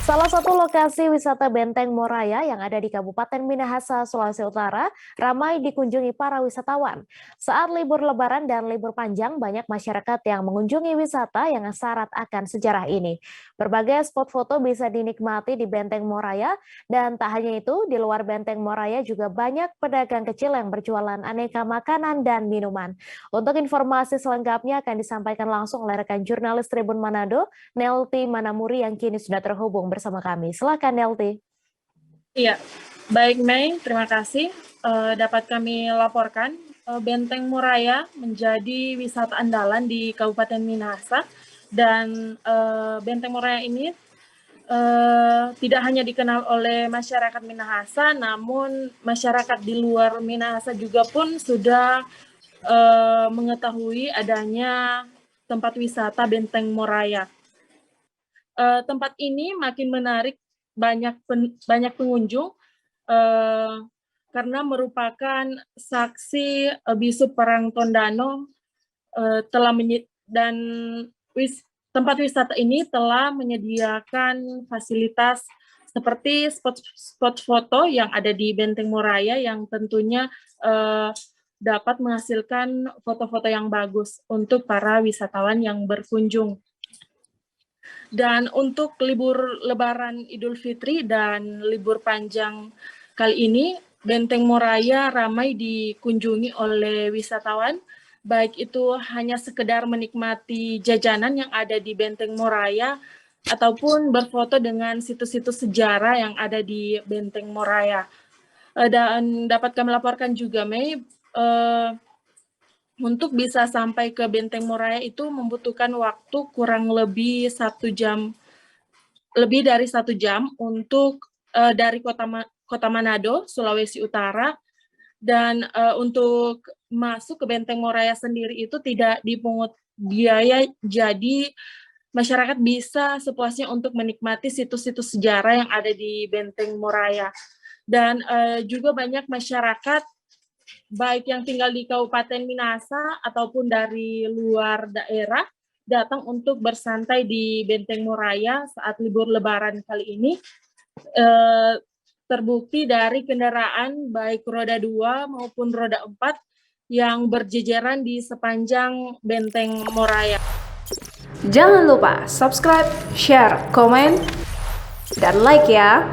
Salah satu lokasi wisata Benteng Moraya yang ada di Kabupaten Minahasa, Sulawesi Utara, ramai dikunjungi para wisatawan. Saat libur Lebaran dan libur panjang, banyak masyarakat yang mengunjungi wisata yang syarat akan sejarah ini. Berbagai spot foto bisa dinikmati di Benteng Moraya, dan tak hanya itu, di luar Benteng Moraya juga banyak pedagang kecil yang berjualan aneka makanan dan minuman. Untuk informasi selengkapnya akan disampaikan langsung oleh rekan jurnalis Tribun Manado, Nelty Manamuri yang kini sudah terhubung bersama kami. Silakan Nelty. Iya, baik Mei, terima kasih. Dapat kami laporkan, Benteng Moraya menjadi wisata andalan di Kabupaten Minahasa dan Benteng Moraya ini tidak hanya dikenal oleh masyarakat Minahasa, namun masyarakat di luar Minahasa juga pun sudah mengetahui adanya tempat wisata Benteng Moraya. Tempat ini makin menarik banyak pengunjung karena merupakan saksi bisu Perang Tondano dan tempat wisata ini telah menyediakan fasilitas seperti spot foto yang ada di Benteng Moraya yang tentunya dapat menghasilkan foto-foto yang bagus untuk para wisatawan yang berkunjung. Dan untuk libur Lebaran Idul Fitri dan libur panjang kali ini, Benteng Moraya ramai dikunjungi oleh wisatawan, baik itu hanya sekedar menikmati jajanan yang ada di Benteng Moraya, ataupun berfoto dengan situs-situs sejarah yang ada di Benteng Moraya. Dan dapat kami laporkan juga, Mei, untuk bisa sampai ke Benteng Moraya itu membutuhkan waktu kurang lebih lebih dari 1 jam untuk dari kota Manado, Sulawesi Utara, dan untuk masuk ke Benteng Moraya sendiri itu tidak dipungut biaya, jadi masyarakat bisa sepuasnya untuk menikmati situs-situs sejarah yang ada di Benteng Moraya. Dan juga banyak masyarakat baik yang tinggal di Kabupaten Minahasa ataupun dari luar daerah datang untuk bersantai di Benteng Moraya saat libur Lebaran kali ini. Terbukti dari kendaraan baik roda 2 maupun roda 4 yang berjejeran di sepanjang Benteng Moraya. Jangan lupa subscribe, share, komen, dan like ya!